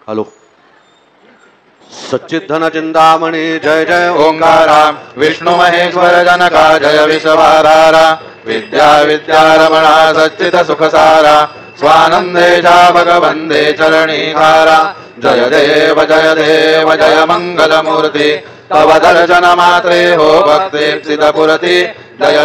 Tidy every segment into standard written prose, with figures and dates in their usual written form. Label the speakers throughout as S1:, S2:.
S1: Hello. सच्चिद्धन Chintamani जय जय ओंकारा, विष्णु महेश्वर जनका जय विश्वधारा, विद्या विद्यारमणा सच्चित सुखसारा, स्वानंदेशा भगवंदे चरणीकारा, जय देव जय मंगलमूर्ति, तव दर्शन मात्रे हो भक्ति पुरति, जय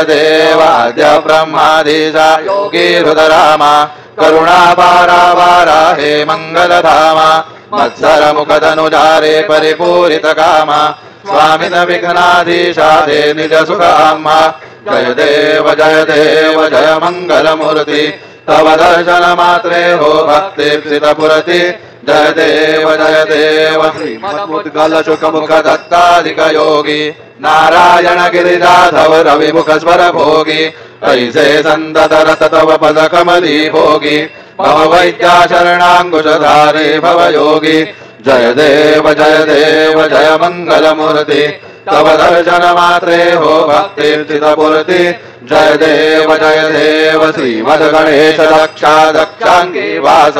S1: देव आद्य ब्रह्मादीशा योगी हृदरामा, करुणा पारा वारा हे मंगलधामा, मत्सर मुखदनुजारे परिपूरित कामा, स्वामिन विघ्नाधीशाधे निज सुखामा, जय देव जय मंगलमूर्ति, तव दर्शन मात्रे हो भक्ति पुरति, जय देव श्रीमद्मुद्गल शुकमुख दत्ताधिक योगी, नारायण गिरिजाधव रविमुख स्वर भोगी, ऐसे संतत रत तव पद कमली भोगी, भव वैद्या शरणांकुशधारे भव योगी, जय देव जय मंगलमूर्ति, तव दर्शन मात्रे हो भक्ति पुरति, जय देव श्रीमद्गणेश दक्षा दक्षांगी वास,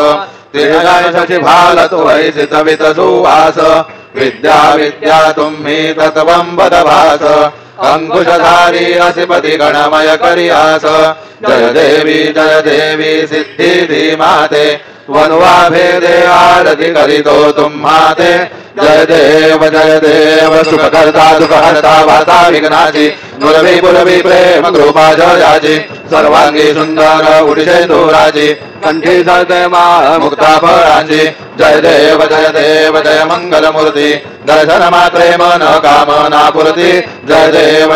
S1: त्रिजय शशि भाल तुहित वित सुवास, विद्या विद्या तुम्ही तत्वं वद भास, अंकुशधारी असिपति गणमय करियास, जय देवी सिद्धि धीमाते, वनुवा भेदे आरति करितो तुम्हाते, जय देव सुखकर्ता दुःखहर्ता वार्ता विघ्नाची, नुरवी पुरवी प्रेम कृपा जयाची, सर्वांगी सुंदर उडिशेंदुराची, कंठी सते मुक्ता फळांची, जय देव जय मंगलमूर्ति, दर्शन मात्रे मन कामना पुरती, जय देव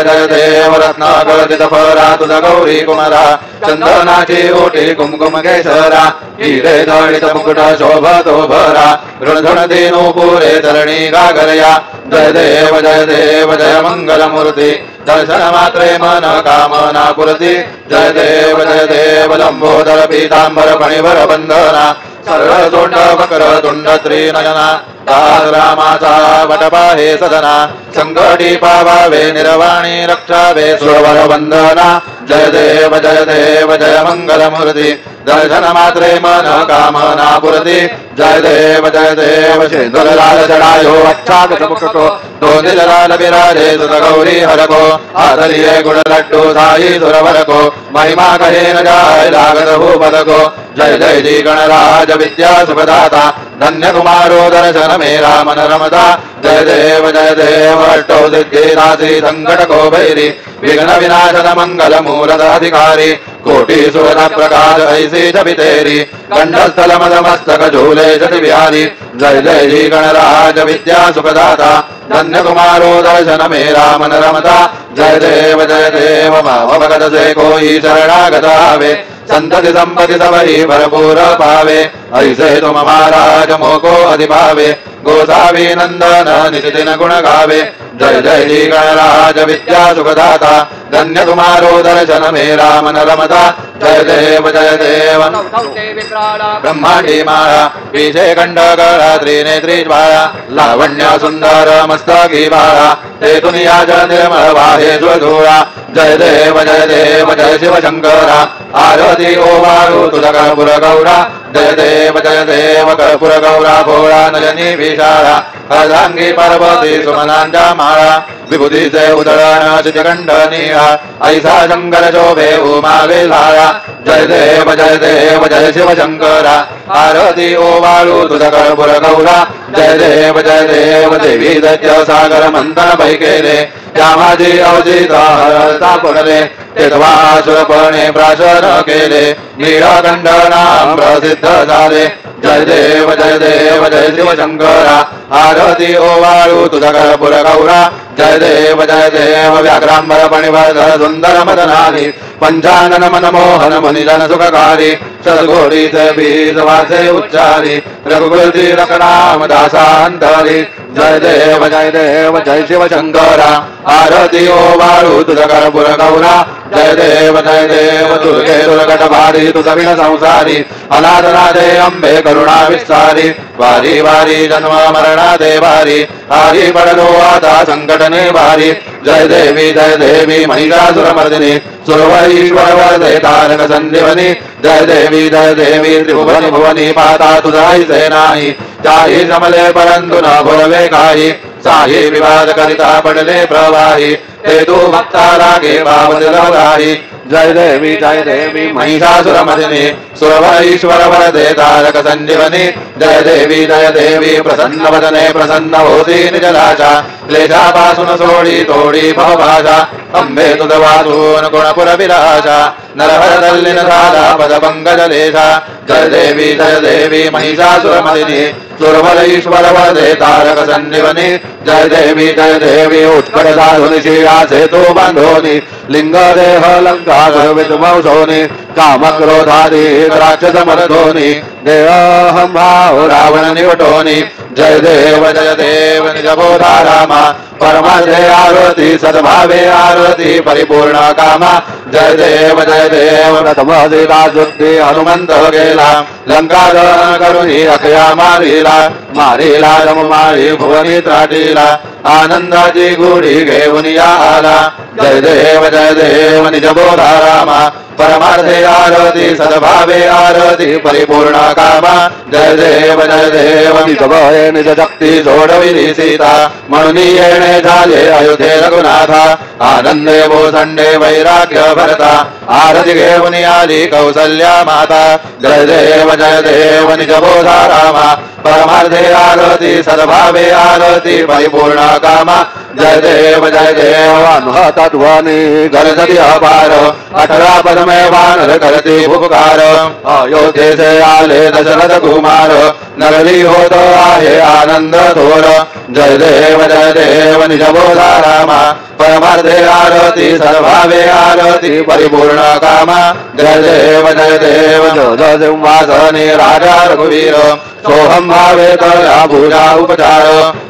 S1: रत्नागर्जित फरा तुझ गौरी कुमारा, चंदनाची ओटी कुमकुम केशरा, हिरे जडित मुकुट शोभतो भरा, ऋणधुण दिनो पुरे चरणी गागरया, जय देव जय मंगलमूर्ति, दर्शन मात्रे मन कामना पुरती, जय देव लंबोदर पीतांबर फणिवर बंधना, सरळ तोंड वक्र तुंड त्रिनयना, रामाचा वटपाहे सदना, संकटी पावावे निर्वाणी रक्षावे सुरवर वंदना, जय देव जय मंगलमूर्ति, दर्शन मात्रे मन कामना पुरती, जय देव शेंदुर लाल चढ़ायो अच्छागत मुकुटो, दो दिल लाल बिराजे सुत गौरी हरको, आदरिये गुण लड्डू साई सुरवर को, महिमा कहे न जाय लागत भूपद को, जय जी गणराज विद्या सुखदाता, धन्य कुमारो दर्शन मेरा मन रमता, जय देव अष्टौ सिद्धि राशि संकट को भैरी, विघ्न विनाशन मंगल मूरत अधिकारी, कोटि सुरत प्रकाश ऐसी जपि तेरी, कंठस्थल मद मस्तक झूले जति बिहारी, जय जी गणराज विद्या सुखदाता, धन्य कुमारो दर्शन मेरा मन रमता, जय देव भाव भगत से कोई शरणागत आवे, संतति संपत्ति सबरी भरपूर पावे, ऐसे तुम महाराज मोको अधिपावे, गोसावी नंदन निशिदिन गुण गावे, जय जी गणराज विद्या सुखदाता, धन्य तुम्हारो दर्शन मेरा मन रमता, जय देव ब्रह्मांडी माया, पीछे खंड गळा त्रिनेत्री ज्वाळा, लावण्य सुंदर मस्तकी बाळा, ते दुनिया ज निर्मळ वाहे स्वधुळा, जय देव जय शिव शंकरा, आरती ओवाळू तुझ कर्पूर गौरा, जय देव कर्पूर गौरा भोळा नयनी विशाळा, अर्धांगी पार्वती सुमनांच्या माळा, विभूतीचे उदळण चितकंठ निळा, ऐसा शंकर शोभे उमा वेलाळा, जय देव जय शिव शंकरा, आरती ओवाळू तुझ कर्पूर गौरा, जय देव देवी दैत्य सागर मंथन पैकेले, त्या माझी अवजित हरता पडले, तेव्हासुरपणे प्राशन केले, नीळकंठ नाम प्रसिद्ध झाले, जय देव जय शिव शंकरा, आरती ओवाळू तुझ कर्पूर गौरा, जय देव व्याघ्रांबर पणिवर्धर सुंदर मदनानी, पंचानन मनमोहन मुनिजन सुखकारी, सद्गोडीचे बीज वाचे उच्चारी, रघुकुलती रकनाम दासांतरी, जय देव जय शिव शंकरा, आरती ओवाळू तुझ कर्पूर गौरा, जय देव दुर्गे दुर्गट भारी तुझ विण संसारी, अनाथनाथे अंबे करुणा विस्तारी, वारी वारी जन्म मरणा दे भारी, हारी पडलो आता संकट ने भारी, जय देवी महिषासुरमर्दिनी सुरवरीश्वरवरदे तारक संजीवनी जय देवी त्रिभुवनी भुवनी पाता तुझाई सेनाई जाहि समले परंतु न भुरवे काही साहि विवाद करिता पडले प्रवाही हेतु भक्ता रागे भावराही जय देवी महिषासुरमर्दिनी सुरवरीश्वर वरदे तारक संजीवनी जय देवी प्रसन्न वदने प्रसन्न होती निजलाचा क्लेशापासून सोडी तोडी भवभाषा अंबे तुझ वासून गुणपुर विराजा नरहरदल्लिन साधा पद पंकजलेशा जय देवी महिषासुरमर्दिनी सुरवरीश्वर वरदे तारक संजीवनी जय देवी उत्कट साधुनिशिरा सेतु बांधोनी लिंग देह लंका विद्वंसोनी काम क्रोधादी राक्षस मर्दोनी देहं भाव रावण निवटोनी जय देव निजबोधा रामा परमार्थे आरती सद्भावे आरती परिपूर्ण कामा जय देव प्रथमदिराजुक्ती हनुमंत गेला लंका दहन करुणी अखया मारिला रममारी भुवनी त्राटीला आनंदाची गुढी घेऊन या आला जय देव निजबोधा रामा परमार्थे आरती सद्भावे आरती परिपूर्ण कामा जय देव निजभय निज शक्ती सोडविली सीता म्हणून येणे झाले अयोध्ये रघुनाथा आनंदे भोसंडे वैराग्य भरता आरती घेऊन आली कौसल्या माता जय देव निजबोधा रामा परमार्थे आरती सद्भावे आरती परिपूर्ण कामा जय देव तत्वानी गरजती अपार 18 पद में वानर करती उपकार अयोध्ये से आले दशरथ कुमार नगरी होत आहे आनंद थोर जय देव निजबोधा रामा परमार्थे आरती सद्भावे आरती परिपूर्ण कामा जय देव सिंहासनी राजा रघुवीर सोहम भावे तया पूजा उपचार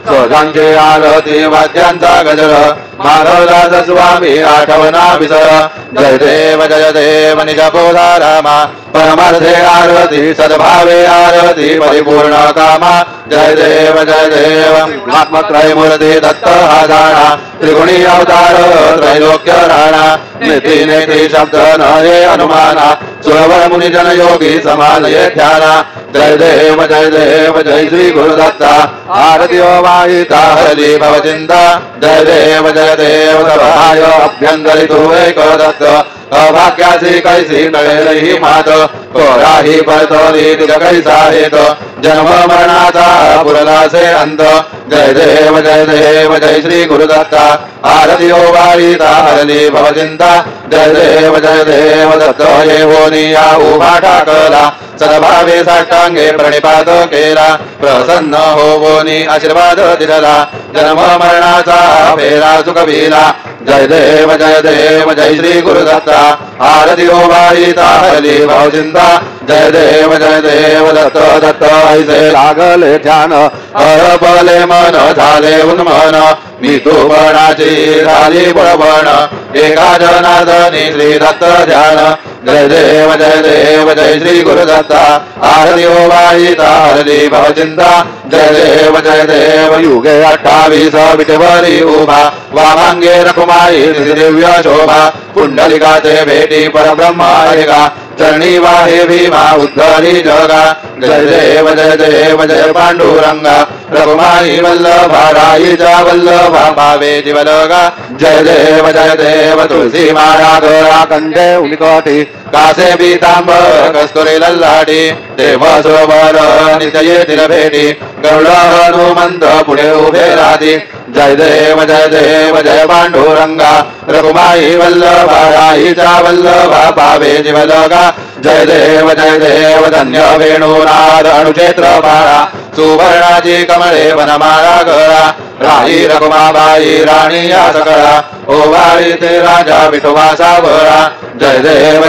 S1: सोजांचे आरती वाद्यांचा गजर माधवदास स्वामी आठवना विसर जय देव निजबोधा रामा परमार्थे आरती सद्भावे आरती परिपूर्ण कामा जय देव आत्मत्रय मूर्ती दत्त हा जाणा त्रिगुणी अवतार त्रैलोक्य राणा नेती नेती शब्द नये अनुमाना सुरवर मुनिजन योगी समालये ध्याना जय देव जय श्री गुरुदत्ता आरती वाहिता हरली भवचिंता जय देव सभाय अभ्यंतरी तू एक दत्त अभाग्यासी कैसी नळेलही मात कोराही परतोली तिथ कैसा हेत जन्म मरणाचा पुरलासे अंत जय देव जय श्री गुरुदत्ता आरती वाहिता हरली भवचिंता जय देव दत्त येवोनी या उभा टाकला सद्भावे साष्टांगे प्रणिपात केला प्रसन्न होवोनी आशीर्वाद दिला जन्म मरणाचा फेरा चुकविला जय देव जय श्री गुरुदत्ता आरती वाहिता हरली भावचिंता जय देव दत्त ऐसे लागले ध्यान अरपले मन झाले उन्मन मी तू बणाची झाली बळबण एका जनार्दनी श्री दत्त ध्यान जय देव जय श्री गुरुदत्ता आरती वाहिता हरली भावचिंता जय देव युगे 28 विटेवरी उभा वामांगे रखुमाई दिव्य शोभा पुंडलिकाचे भेटी परब्रह्मायिका चरणी वाहे भीमा उद्धरी जगा जय देव जय पांडुरंगा रघुमाई वल्लभा राईचा वल्लभा भावे जीवलगा जय देव तुलसी माळा गळा कंठे उलकोटी कासे पीतांबर कस्तुरी लल्लाटी देव सरोवर नित्य येतील भेटी गरुड हनुमंत पुढे उभे राहती जय देव जय पांडुरंगा रघुमाई वल्लभा राईचा वल्लभा भावे जीवलगा जय देव धन्य वेणुनाद अणुक्षेत्र बाळा सुवर्णाची कमळे वनमाळा गळा राही रघुमाबाई राणी या सकळा ओवाळी ते राजा विठोबाचा बळा जय देव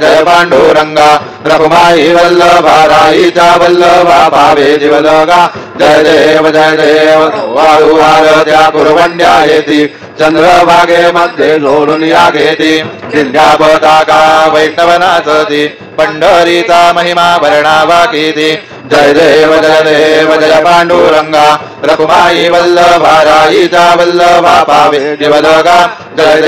S1: जय पांडुरंगा रघुमाई वल्लभा राईचा वल्लभा भावे जीवलगा जय देव वाळू त्या कुरवंड्या येती चंद्रभागे मध्ये जोडून या घेती जिल्ह्या पताका वैष्णव नाचती पंढरीचा महिमा वर्णावा किती जय देव जय पांडुरंगा रघुमाई वल्लभा राईचा वल्लभा पावे जीवलगा जय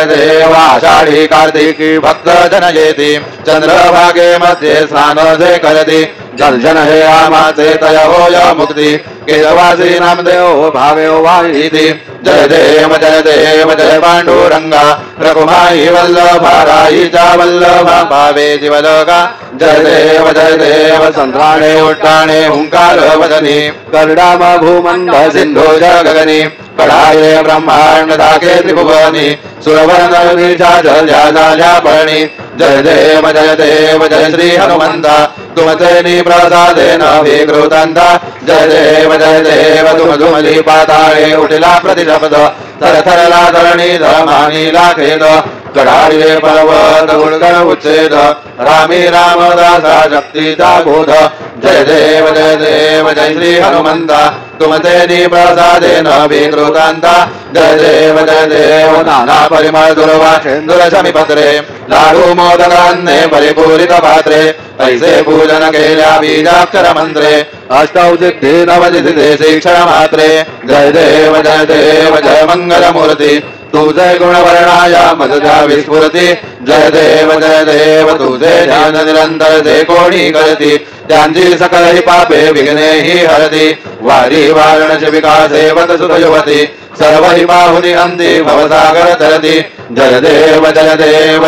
S1: देव आषाढी कार्तिकी भक्त जन येती चंद्रभागे मध्ये स्नान जे करती दर्शन हे आमाचे तय होय मुक्ती केशवासी नामदेव भावे वाहिती जय देव जय पांडुरंगा रघुमाई वल्लभा राईचा वल्लभा पावे जीवलगा जय देव संत्राणे उट्टाणे हुंकार वदनी कर्णाम भूमंड सिंधु जगगनी कडाये ब्रह्मांड धाके त्रिभुवनी सुरवर्ण झाल्या पर्णी जय देव जय श्री हनुमंता तुमचे प्रसादेन विकृतांता जय देव तुम धुमली पाताळे उठला प्रतिशब्द थरथरला धरणी धमानी लाखेद कडाळे पर्वत गुणगण उच्छेद रामी रामदासा शक्तीचा बोध जय देव जय श्री हनुमंता तुमचे प्रसादेन विकृतांता जय देव नाना परिमळ दुर्वासेंदुर शमीपत्रे लाडू मोदकान्ने परिपूरित पात्रे ऐसे पूजन केल्या बीजाक्षर मंत्रे अष्टौ सिद्धि नवसिद्धि शिक्षण मात्रे जय देव जय मंगल मूर्ती तुझे गुणवर्णाया मदजा विस्फुरती जय देव तुझे ध्यान निरंतर जे कोणी करती त्यांची सकल ही पापे विघ्ने ही हरती वारी वारणसी विकासे वत सुत युवती सर्व ही बाहुनी अंती भवसागर धरती जय देव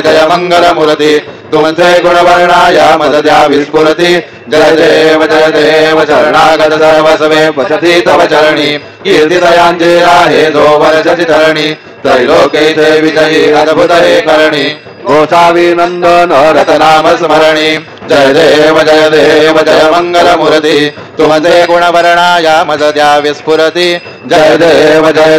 S1: जय मंगल मूर्ती तुमचे गुणवर्णाया मदजा विस्फुरती जय देव शरणागत सर्वस्वे वसती तव चरणी कीर्तिदयांचे आहे जो वर्षसी धरणी त्रैलोक्येचे विजयी अद्भुत हे करणी गोसाविनंदन रतनाम स्मरणी जय देव जय मंगल मूर्ती तुमचे गुणवर्णाया मदजा विस्फुरती जय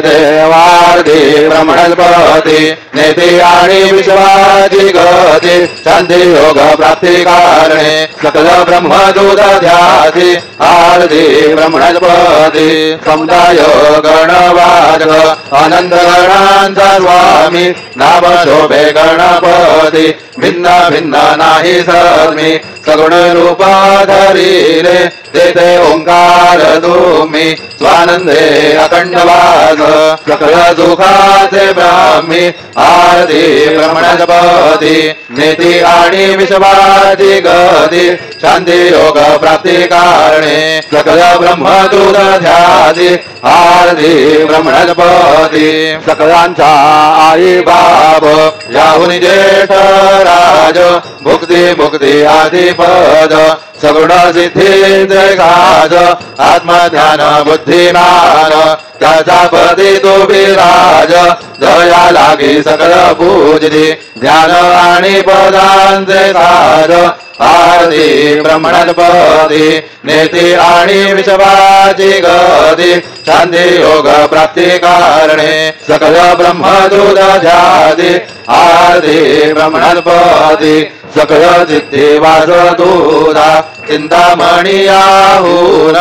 S1: देवार्धी ब्रह्मणस्पती नेती आणि विश्वाची गती शांती योग प्राप्ती कारणे सकल ब्रह्मदूत ध्यासी आरती ब्रह्मणस्पती समुदाय गणवाजक अनंत गणांचा स्वामी नाम शोभे गणपती भिन्न भिन्न नाही सर्मी सगुण रूपाधरिले तेथे ओंकार तुम्ही स्वानंदे अखंड वास सकल सुखाचे ब्राह्मी आरती ब्रह्मणस्पती नेती आणि विश्वाची गती शांती योग प्राप्ती कारणे सकल ब्रह्मदूत ध्यासी आरती ब्रह्मणस्पती सकलांचा आई बाप याहुनी ज्येष्ठ राज मुक्ती आदी पद सगुण सिद्धीचे गाज आत्मध्यान बुद्धिमान त्याचा पदी तो विराज दया लागी सकल पूजती ध्यान आणि पदांचे सार आरती ब्रह्मणस्पती नेती आणि विश्वाची गती शांती योग प्राप्ती कारणे सकल ब्रह्मदूत ध्यासी आरती ब्रह्मणस्पती सकल सिद्धी वासदूता चिंतामणी आहून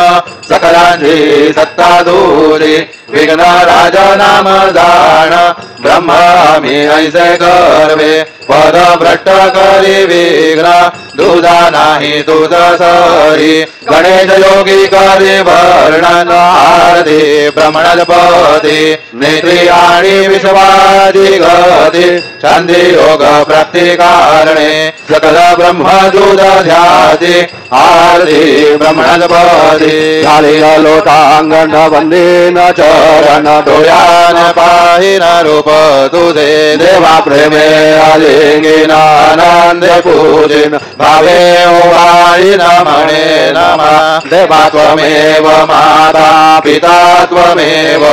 S1: सकलांची सत्ता दूरी विघ्न राज नाम जाण ब्रह्मामी ऐसे गर्वे पद भ्रष्ट करी विघ्न दुधा नाही दूध सरी गणेश योगी करी वर्णन आरती ब्रह्मणस्पती नेत्री आणि विश्वाची गती शांती योग प्राप्ती कारणे सकल ब्रह्मदूत ध्यासी आरती ब्रह्मणस्पती झालेला लोटांगण वंदेन चरण डोळ्यान पाहिन रूप तुझे देवा प्रेमे आलिंगिन आनंदे पूजिन भावे ओवाळीन म्हणे नमा देवा त्वमेव माता पिता त्वमेव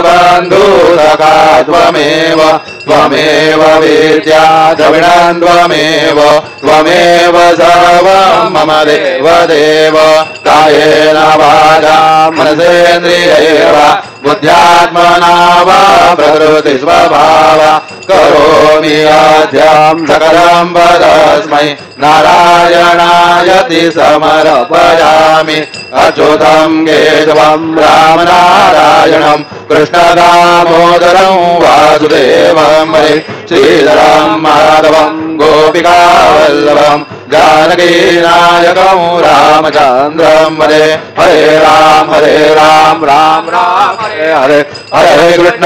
S1: बंधू सखा त्वमेव विद्या द्रविणं त्वमेव सर्वं मम देव कायेन वाचा मनसेन्द्रियैर्वा बुद्ध्यात्मना वा प्रकृति स्वभाव करोमि आद्यं सकलं वदस्मै नारायणायति समर्पयामि अच्युतं केशवं रामनारायणं कृष्णदामोदरं वासुदेवं श्रीधरं माधवं गोपिकावल्लभं जानकीनायकं रामचन्द्रं वन्दे हरे राम राम राम हरे हरे हरे कृष्ण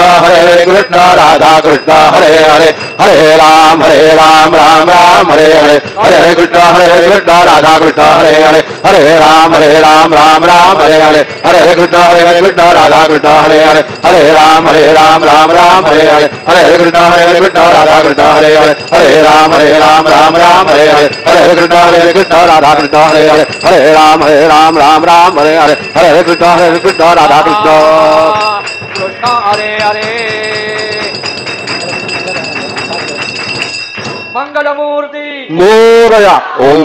S1: राधा कृष्ण हरे हरे हरे राम राम राम हरे हरे हरे कृष्ण राधा कृष्ण हरे हरे हरे राम राम राम हरे हरे हरे कृष्ण राधा कृष्ण हरे हरे हरे राम राम हरे हरे हरे कृष्ण राधा कृष्ण हरे हरे हरे राम राम हरे हरे हरे कृष्ण राधा कृष्ण हरे हरे हरे राम राम हरे हरे हरे कृष्ण राधा कृष्ण
S2: कृष्ण हरे हरे मंगलमूर्ति
S1: मोरया ओम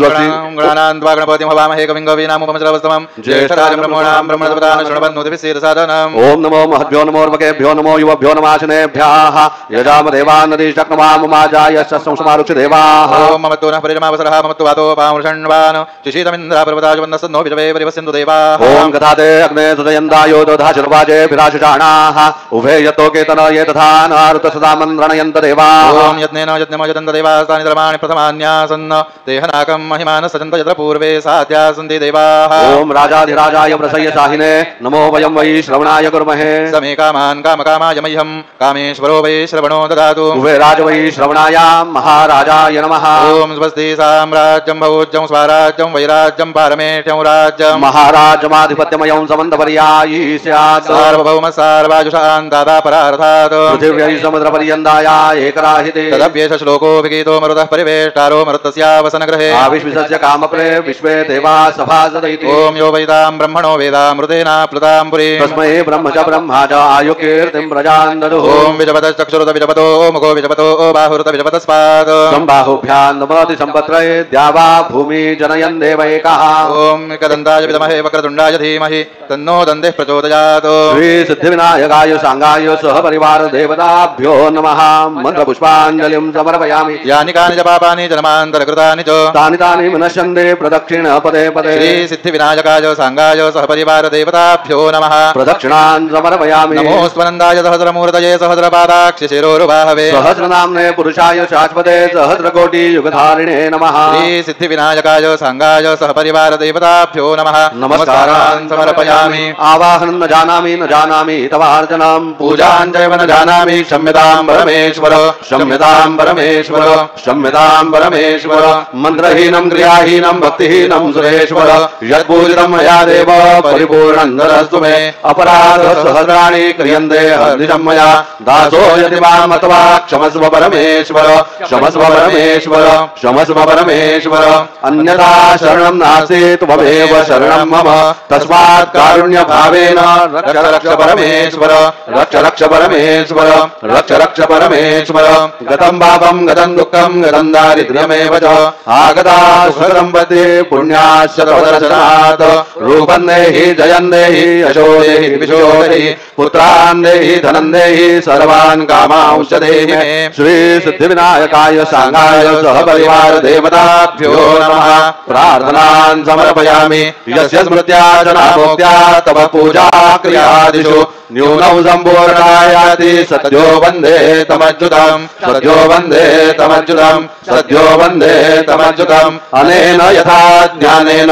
S3: गणानान्त्वा गणपतिं हवामहे कविं कवीनामुपमश्रवस्तमं ज्येष्ठराजं ब्रह्मणां ब्रह्मणस्पदानं शृण्वन्नोतिभिस्सेदसादनम्
S1: ओम नमो महद्भ्यो नमो मकेभ्यो नमो युवभ्यो नमाशनेभ्यः यजामदेवान्नदीशक्नमामुमाजाय सस्संसमारुक्ष देवाः
S3: ओम ममत्तो नः परिजमावसरः ममत्तो वातो पामुषण्वान् शिशीतमिन्द्रा पर्वताजवन्नसन्नो विजवे परिवस्यन्तु देवाः
S1: ओम गतादे अग्ने सुदयन्दायो दधाचर्वाजे विराशुषाणाः उभे यतो केतन ये तथा नारुत सदा मन्त्रणयन्त देवाः
S3: ओम यज्ञेन यज्ञमयजन्त देवास्तानि धर्माणि प्रथमान्यासन् तेहनाकं महिमानः सजन्त यत्र पूर्वे साध्यासन्ति देवाः
S1: ओम राजाधिराजाय प्रसय्य शाहिने नमो वयं वै श्रवणाय कुर्महे
S3: समे कामान् कामकामाय मह्यं कामेश्वरो वै श्रवणो ददातु
S1: उभे राज वै श्रवणाय महाराजाय नमः
S3: ओम स्वस्ति साम्राज्यं भोज्यं स्वराज्यं वैराज्यं पारमेष्ठ्यं राज्यं
S1: महाराजमाधिपत्यमयं समन्तपर्यायी स्यात्
S3: सार्वभौम सार्वाजुषान् दादा परार्थात्
S1: पृथिव्यै समुद्रपर्यन्ताय एकराहिते
S3: तदप्येष श्लोको विगीतो मरुतः परिवेष्टारो मरुतस्यावसनगृहे
S1: आविश्विशस्य कामप्रे विश्वे देवा सभासदैति
S3: ओम यो वैदां ब्रह्मणो वेदामृतेना प्लुतां पुरीं
S1: तस्मै ब्रह्म च ब्रह्मा च आयुकीर्तिं प्रजान् ददुः
S3: ओम विजपतश्चक्षुरुत विजपतो मुखो विजपतो बाहुरुत विजपतस्पात्
S1: सम्बाहुभ्यां नमति सम्पत्रये द्यावा भूमि जनयन् देवैकः
S3: ओम एकदन्ताय विद्महे वक्रतुण्डाय धीमहि तन्नो दन्तिः प्रचोदयात्
S1: श्री सिद्धिविनायकाय सांगाय सह परिवार देवताभ्यो नमः मन्त्रपुष्पाञ्जलिं समर्पयामि
S3: यानि कानि च पापानि जन्मान्तरकृतानि च
S1: तानि तानि विनश्यन्ते प्रदक्षिण पदे पदे
S3: श्री सिद्धिविनायकाय सांगाय सहपरिवार देवताभ्यो नमः
S1: प्रदक्षिणान् समर्पयामि
S3: नमोऽस्त्वनन्दाय सहस्रमूर्तये सहस्रपादाक्ष शिरोरुबाहवे
S1: सहस्रनाम्ने पुरुषाय शाश्वते सहस्रकोटि युगधारिणे नमः
S3: श्री सिद्धिविनायकाय सांगाय सहपरिवार देवताभ्यो नमः नमस्कारान् समर्पयामि
S1: आवाहनं न जानामि तवार्चनं
S3: पूजां चैव न जानामि क्षम्यतां परमेश्वर क्षम्यतां परमेश्वर क्षम्यतां परमेश्वर
S1: मन्त्रहीनं क्रियाहीनं भक्तिहीनं सुरेश्वर यत्पूजितं मया देव परिपूर्णं ददस्तु मे अपराध सहस्राणि क्रियन्ते हर्निशं मया दासो यदि माम् अथवा क्षमस्व परमेश्वर क्षमस्व परमेश्वर क्षमस्व परमेश्वर अन्यथा शरणं नास्ति त्वमेव शरणं मम तस्मात् कारुण्य भावेन रक्ष रक्ष परमेश्वर रक्ष रक्ष परमेश्वर रक्ष रक्ष परमेश्वर गतं पापं गतं दुःखं गतं दारिद्र्यमेव च आगता सुखसम्पत्ति पुण्याश्च तव दर्शनात् रूपं देहि जयं देहि यशो देहि विशो देहि पुत्रान् देहि धनं देहि सर्वान् कामांश्च देहि मे श्री सिद्धिविनायकाय सांगाय सहपरिवार देवताभ्यो नमः प्रार्थनान् समर्पयामि यस्य स्मृत्या जनाभोक्त्या तव पूजा क्रियादिषु न्यूनं सम्पूर्णायाति सद्यो वन्दे तमच्युतं सद्यो वन्दे तमच्युतं सद्यो वन्दे तमच्युतं अनेन यथा ज्ञानेन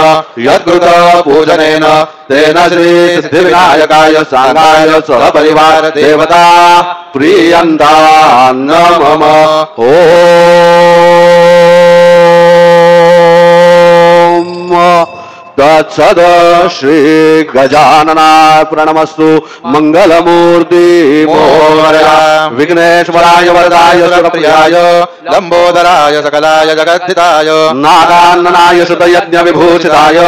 S1: यत्कृत पूजनेन तेन श्री सिद्धिविनायकाय सांगाय सहपरिवार देवता प्रीयन्ता मम ओम तत्सद श्री गजाननाय प्रणमस्तु मंगलमूर्ति मोरया विघ्नेश्वराय वरदाय सुरप्रियाय
S3: लंबोदराय सकलाय जगद्धिताय
S1: नागाननाय सुतयज्ञ विभूषिताय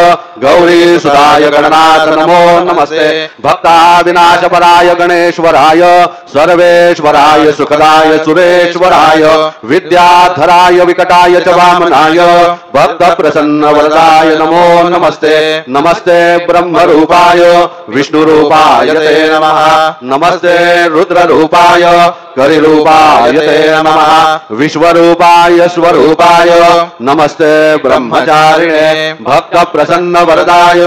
S1: गौरी सुताय गणनाथ नमो नमस्ते भक्ता विनाशपराय गणेश्वराय सर्वेश्वराय सुखदाय सुरेश्वराय विद्याधराय विकटाय च वामनाय भक्त प्रसन्न वरदाय नमो नमस्ते नमस्ते ब्रह्मरूपाय विष्णुरूपाय ते नमः नमस्ते रुद्ररूपाय करिरूपाय ते नमः विश्वरूपाय स्वरूपाय नमस्ते ब्रह्मचारिणे भक्तप्रसन्नवरदाय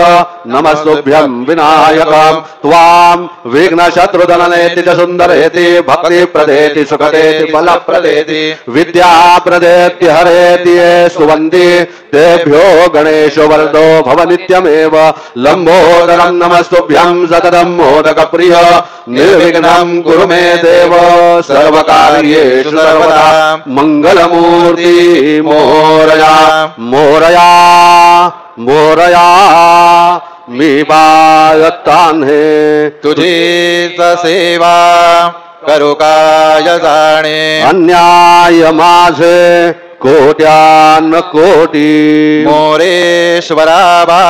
S1: नमस्तुभ्यं विनायकं त्वां विघ्नशत्रुदननेति च सुन्दरेति भक्तिप्रदेति सुखदेति बलप्रदेति विद्याप्रदेति हरेति ये स्तुवन्ति तेभ्यो गणेशो वरदो भव नित्यमेव लम्बोदरं नमस्तुभ्यं सततं मोदकप्रिय निर्विघ्नं कुरु मे देव सर्वकार्येषु सर्वदा मंगलमूर्ति मोरया मोरया मोरया मी बायतान है
S3: तुझी सेवा करू काय जाणे
S1: अन्याय माझे कोट्यान कोटी
S3: मोरेश्वरा बा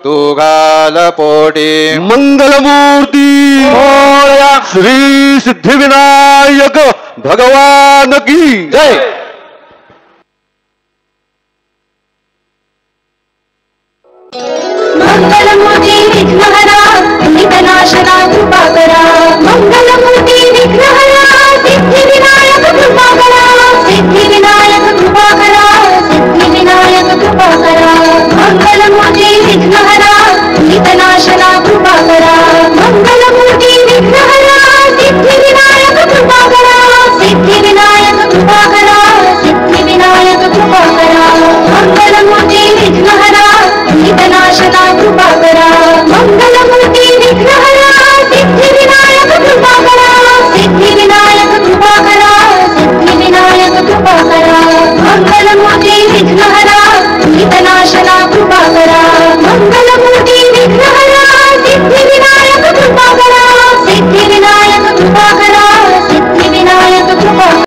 S3: तू घाल पोटी
S1: मंगलमूर्ती मोरया श्री सिद्धिविनायक भगवान की जय
S4: मंगलमूर्ती विघ्नहरा